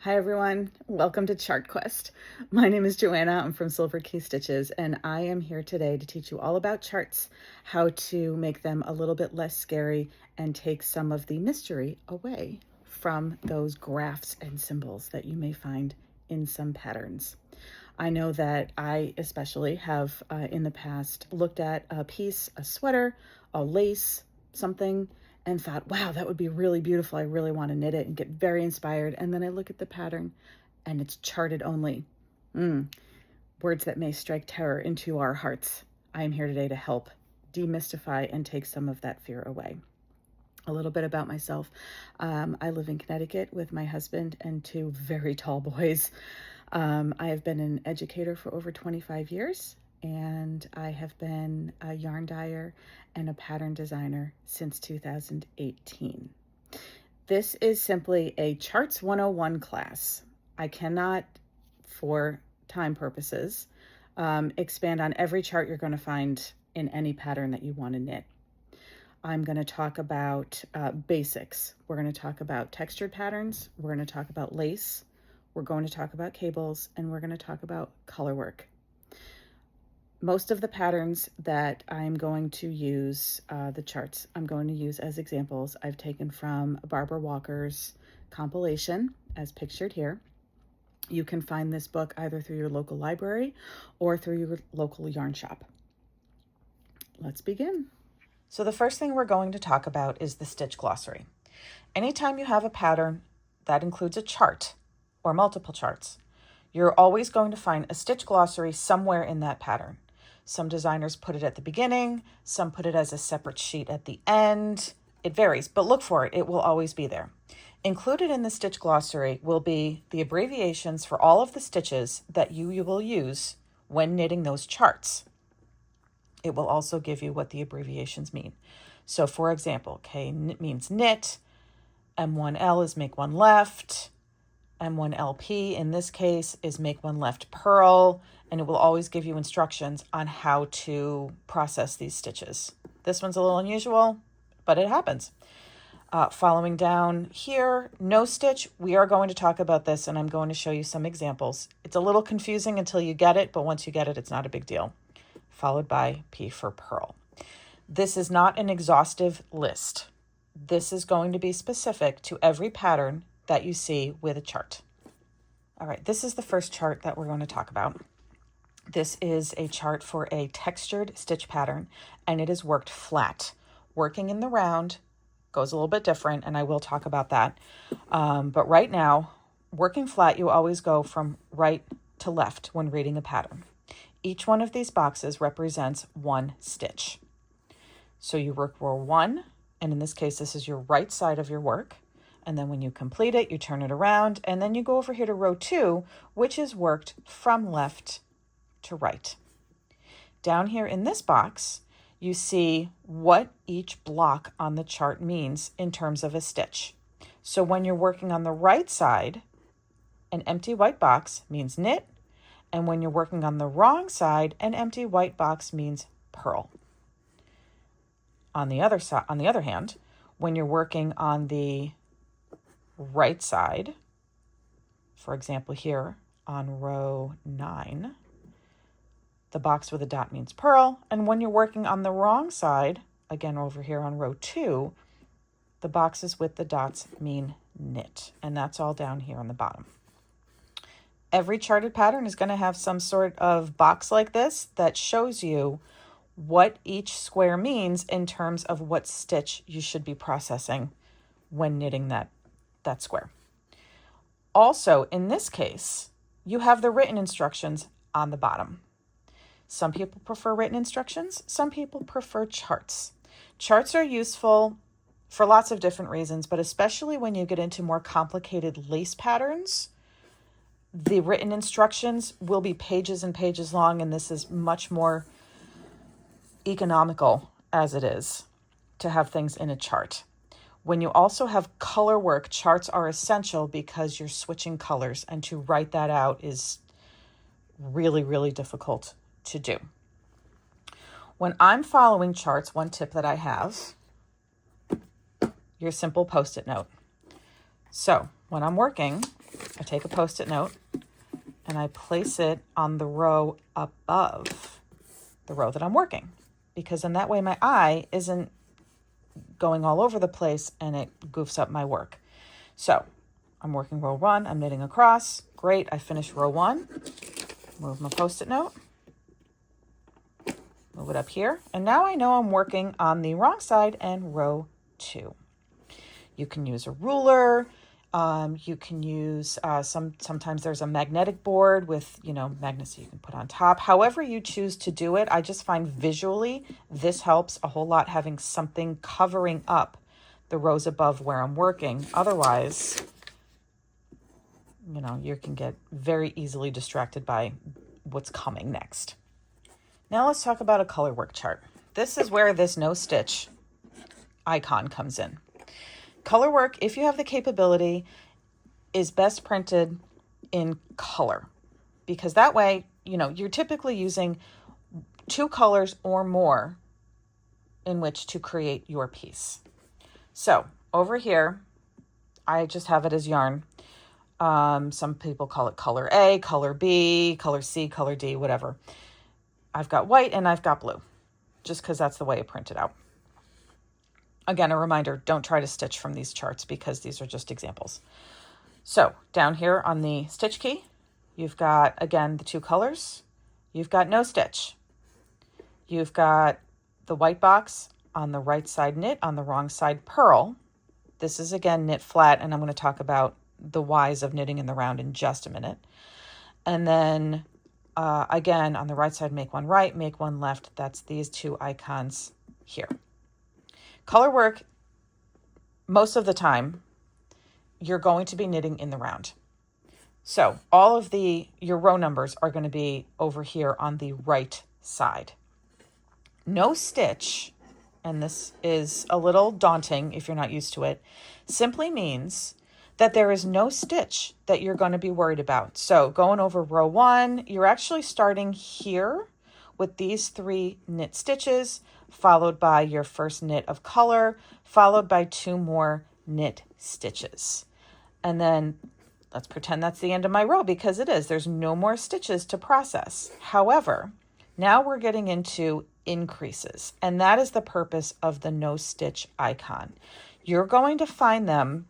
Hi everyone, welcome to Chart Quest. My name is Joanna, I'm from Silver Key Stitches, and I am here today to teach you all about charts, how to make them a little bit less scary and take some of the mystery away from those graphs and symbols that you may find in some patterns. I know that I especially have in the past looked at a piece, a sweater, a lace, something, and thought, wow, that would be really beautiful. I really want to knit it and get very inspired. And then I look at the pattern and it's charted only. Words that may strike terror into our hearts. I am here today to help demystify and take some of that fear away. A little bit about myself. I live in Connecticut with my husband and two very tall boys. I have been an educator for over 25 years, and I have been a yarn dyer and a pattern designer since 2018. This is simply a Charts 101 class. I cannot, for time purposes, expand on every chart you're going to find in any pattern that you want to knit. I'm going to talk about basics. We're going to talk about textured patterns. We're going to talk about lace. We're going to talk about cables, and we're going to talk about color work. Most of the patterns that I'm going to use, the charts I'm going to use as examples, I've taken from Barbara Walker's compilation, as pictured here. You can find this book either through your local library or through your local yarn shop. Let's begin. So the first thing we're going to talk about is the stitch glossary. Anytime you have a pattern that includes a chart or multiple charts, you're always going to find a stitch glossary somewhere in that pattern. Some designers put it at the beginning, some put it as a separate sheet at the end. It varies, but look for it. It will always be there. Included in the stitch glossary will be the abbreviations for all of the stitches that you will use when knitting those charts. It will also give you what the abbreviations mean. So for example, K means knit, M1L is make one left, M1LP in this case is make one left purl, and it will always give you instructions on how to process these stitches. This one's a little unusual, but it happens. Following down here, no stitch, we are going to talk about this and I'm going to show you some examples. It's a little confusing until you get it, but once you get it, it's not a big deal. Followed by P for purl. This is not an exhaustive list. This is going to be specific to every pattern that you see with a chart. All right, this is the first chart that we're going to talk about. This is a chart for a textured stitch pattern, and it is worked flat. Working in the round goes a little bit different, and I will talk about that. But right now, working flat, you always go from right to left when reading a pattern. Each one of these boxes represents one stitch. So you work row 1, and in this case, this is your right side of your work. And then when you complete it, you turn it around, and then you go over here to row 2, which is worked from left to right. Down here in this box, you see what each block on the chart means in terms of a stitch. So when you're working on the right side, an empty white box means knit, and when you're working on the wrong side, an empty white box means purl. On the other hand, when you're working on the right side, for example here on row 9, the box with a dot means purl, and when you're working on the wrong side, again over here on row 2, the boxes with the dots mean knit, and that's all down here on the bottom. Every charted pattern is going to have some sort of box like this that shows you what each square means in terms of what stitch you should be processing when knitting that square. Also, in this case, you have the written instructions on the bottom. Some people prefer written instructions. Some people prefer charts. Charts are useful for lots of different reasons, but especially when you get into more complicated lace patterns, the written instructions will be pages and pages long, and this is much more economical as it is to have things in a chart. When you also have color work, charts are essential because you're switching colors, and to write that out is really, really difficult to do. When I'm following charts, one tip that I have, your simple Post-it note. So when I'm working, I take a Post-it note and I place it on the row above the row that I'm working, because in that way my eye isn't going all over the place and it goofs up my work. So I'm working row 1, I'm knitting across. Great, I finished row 1. Move my Post-it note. Move it up here. And now I know I'm working on the wrong side and row 2. You can use a ruler. You can use sometimes there's a magnetic board with, magnets you can put on top. However you choose to do it, I just find visually this helps a whole lot, having something covering up the rows above where I'm working. Otherwise, you can get very easily distracted by what's coming next. Now let's talk about a color work chart. This is where this no stitch icon comes in. Color work, if you have the capability, is best printed in color, because that way, you're typically using 2 colors or more in which to create your piece. So over here, I just have it as yarn. Some people call it color A, color B, color C, color D, whatever. I've got white and I've got blue, just because that's the way it printed out. Again, a reminder, don't try to stitch from these charts because these are just examples. So down here on the stitch key, you've got, again, the 2 colors. You've got no stitch. You've got the white box on the right side knit, on the wrong side purl. This is, again, knit flat, and I'm going to talk about the whys of knitting in the round in just a minute. And then again, on the right side, make one right, make one left. That's these 2 icons here. Color work, most of the time, you're going to be knitting in the round. So all of your row numbers are going to be over here on the right side. No stitch, and this is a little daunting if you're not used to it, simply means that there is no stitch that you're going to be worried about. So going over row 1, you're actually starting here with these 3 knit stitches, followed by your first knit of color, followed by 2 more knit stitches. And then let's pretend that's the end of my row, because it is. There's no more stitches to process. However, now we're getting into increases, and that is the purpose of the no stitch icon. You're going to find them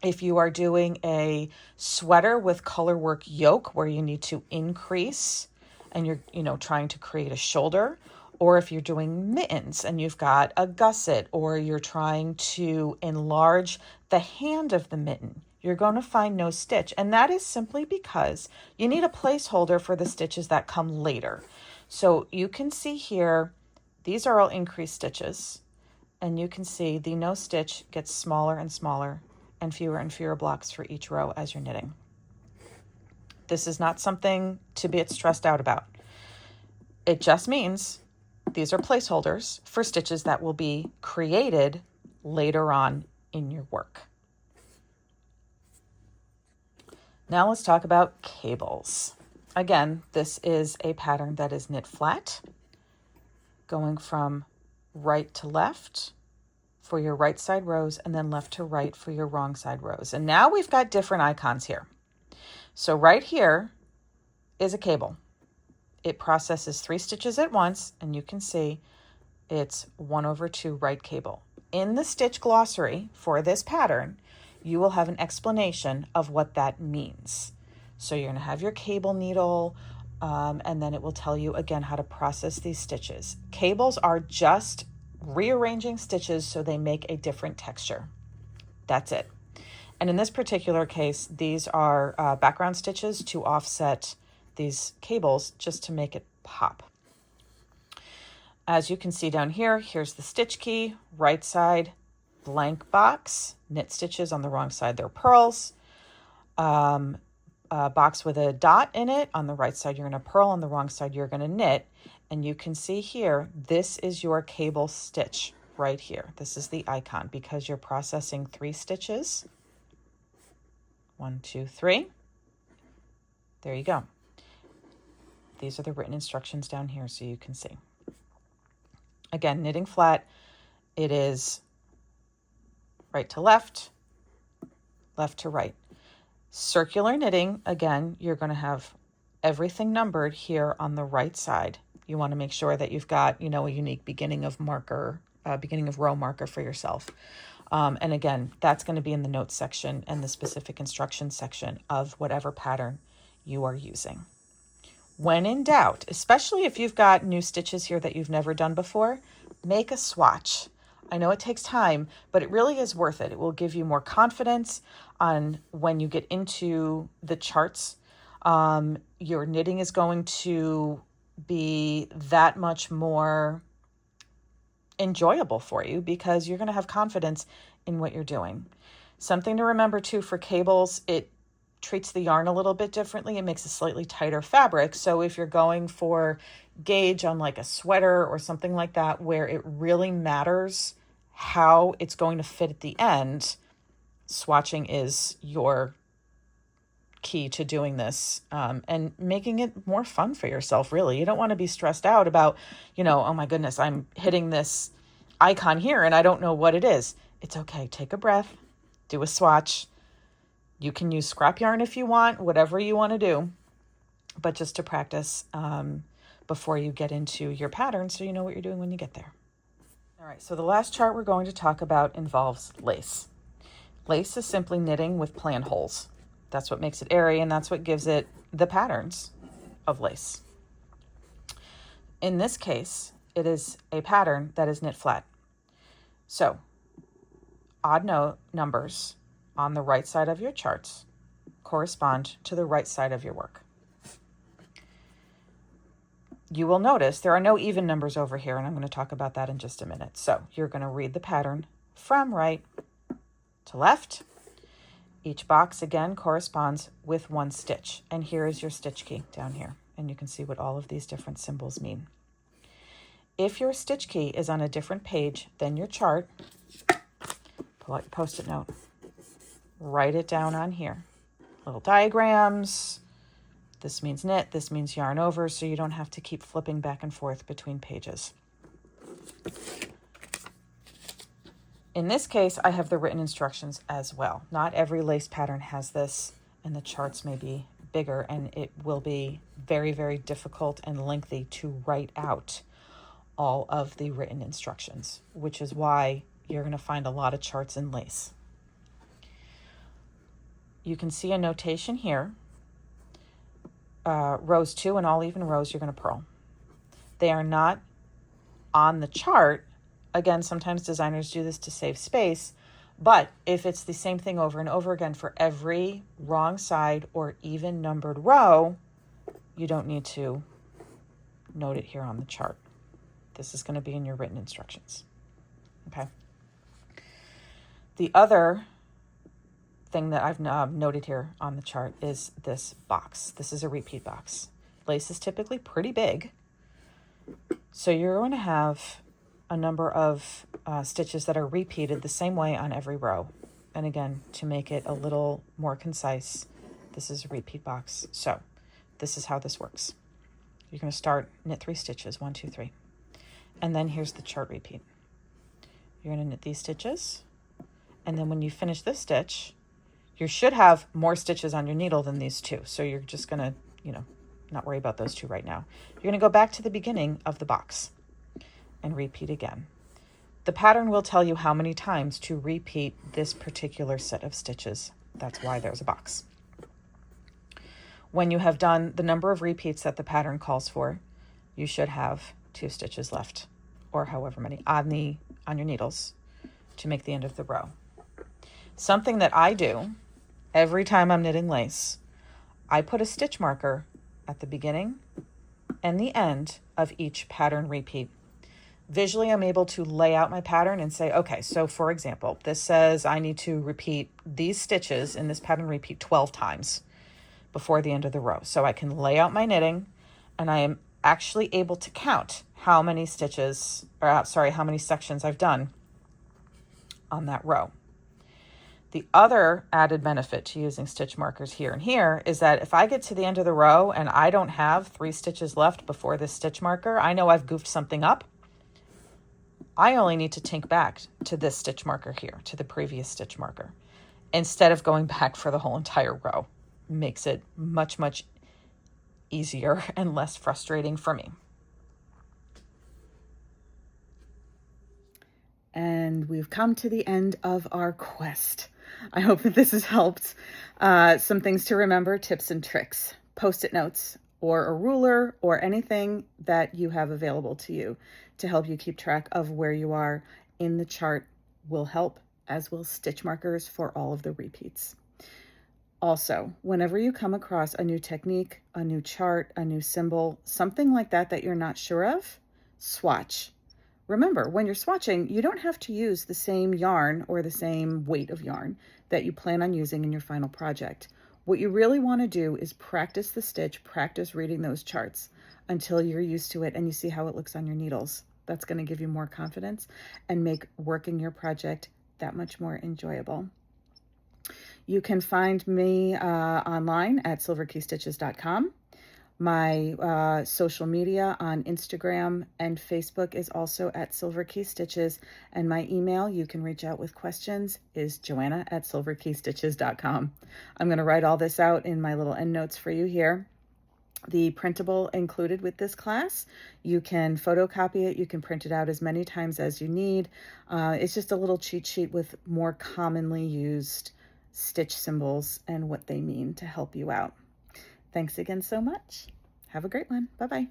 if you are doing a sweater with color work yoke where you need to increase and you're trying to create a shoulder, or if you're doing mittens and you've got a gusset, or you're trying to enlarge the hand of the mitten, you're going to find no stitch. And that is simply because you need a placeholder for the stitches that come later. So you can see here, these are all increased stitches, and you can see the no stitch gets smaller and smaller and fewer blocks for each row as you're knitting. This is not something to get stressed out about. It just means these are placeholders for stitches that will be created later on in your work. Now let's talk about cables. Again, this is a pattern that is knit flat, going from right to left for your right side rows, and then left to right for your wrong side rows. And now we've got different icons here. So right here is a cable. It processes 3 stitches at once, and you can see it's 1/2 right cable. In the stitch glossary for this pattern, you will have an explanation of what that means. So you're going to have your cable needle, and then it will tell you again how to process these stitches. Cables are just rearranging stitches so they make a different texture. That's it. And in this particular case, these are background stitches to offset these cables just to make it pop. As you can see down here, here's the stitch key, right side, blank box, knit stitches on the wrong side, they're purls. A box with a dot in it. On the right side, you're going to purl. On the wrong side, you're going to knit. And you can see here, this is your cable stitch right here. This is the icon because you're processing 3 stitches. 1, 2, 3. There you go. These are the written instructions down here so you can see. Again, knitting flat, it is right to left, left to right. Circular knitting, again, you're going to have everything numbered here on the right side. You want to make sure that you've got, a unique beginning of row marker for yourself. And again, that's going to be in the notes section and the specific instructions section of whatever pattern you are using. When in doubt, especially if you've got new stitches here that you've never done before, make a swatch. I know it takes time, but it really is worth it. It will give you more confidence on when you get into the charts. Your knitting is going to be that much more enjoyable for you because you're going to have confidence in what you're doing. Something to remember too for cables, it treats the yarn a little bit differently. It makes a slightly tighter fabric. So if you're going for gauge on like a sweater or something like that, where it really matters how it's going to fit at the end, swatching is your key to doing this, and making it more fun for yourself, really. You don't want to be stressed out about, oh my goodness, I'm hitting this icon here and I don't know what it is. It's okay. Take a breath, do a swatch. You can use scrap yarn if you want, whatever you want to do, but just to practice before you get into your pattern so you know what you're doing when you get there. All right, so the last chart we're going to talk about involves lace. Lace is simply knitting with plan holes. That's what makes it airy, and that's what gives it the patterns of lace. In this case, it is a pattern that is knit flat. So, odd numbers on the right side of your charts correspond to the right side of your work. You will notice there are no even numbers over here, and I'm going to talk about that in just a minute. So you're going to read the pattern from right to left. Each box, again, corresponds with one stitch. And here is your stitch key down here, and you can see what all of these different symbols mean. If your stitch key is on a different page than your chart, pull out your Post-it note. Write it down on here. Little diagrams. This means knit, this means yarn over, so you don't have to keep flipping back and forth between pages. In this case, I have the written instructions as well. Not every lace pattern has this, and the charts may be bigger, and it will be very, very difficult and lengthy to write out all of the written instructions, which is why you're going to find a lot of charts in lace. You can see a notation here. Rows 2 and all even rows you're going to purl. They are not on the chart. Again, sometimes designers do this to save space, but if it's the same thing over and over again for every wrong side or even numbered row, you don't need to note it here on the chart. This is going to be in your written instructions. Okay. The other thing that I've noted here on the chart is this box. This is a repeat box. Lace is typically pretty big, so you're going to have a number of stitches that are repeated the same way on every row. And again, to make it a little more concise, this is a repeat box. So this is how this works. You're going to start, knit 3 stitches, 1, 2, 3. And then here's the chart repeat. You're going to knit these stitches. And then when you finish this stitch, you should have more stitches on your needle than these 2. So you're just going to, not worry about those 2 right now. You're going to go back to the beginning of the box and repeat again. The pattern will tell you how many times to repeat this particular set of stitches. That's why there's a box. When you have done the number of repeats that the pattern calls for, you should have 2 stitches left, or however many, on your needles to make the end of the row. Something that I do every time I'm knitting lace, I put a stitch marker at the beginning and the end of each pattern repeat. Visually, I'm able to lay out my pattern and say, okay, so for example, this says I need to repeat these stitches in this pattern repeat 12 times before the end of the row. So I can lay out my knitting, and I am actually able to count how many sections I've done on that row. The other added benefit to using stitch markers here and here is that if I get to the end of the row and I don't have 3 stitches left before this stitch marker, I know I've goofed something up. I only need to tink back to this stitch marker here, to the previous stitch marker. instead of going back for the whole entire row. Makes it much, much easier and less frustrating for me. And we've come to the end of our quest. I hope that this has helped. Some things to remember, tips and tricks, Post-it notes or a ruler or anything that you have available to you to help you keep track of where you are in the chart will help, as will stitch markers for all of the repeats. Also, whenever you come across a new technique, a new chart, a new symbol, something like that that you're not sure of, swatch. Remember, when you're swatching, you don't have to use the same yarn or the same weight of yarn that you plan on using in your final project. What you really want to do is practice the stitch, practice reading those charts until you're used to it and you see how it looks on your needles. That's going to give you more confidence and make working your project that much more enjoyable. You can find me online at silverkeystitches.com. My social media on Instagram and Facebook is also at Silver Key Stitches, and my email, you can reach out with questions, is joanna@silverkeystitches.com. I'm going to write all this out in my little end notes for you here. The printable included with this class, you can photocopy it, you can print it out as many times as you need. It's just a little cheat sheet with more commonly used stitch symbols and what they mean to help you out. Thanks again so much. Have a great one. Bye-bye.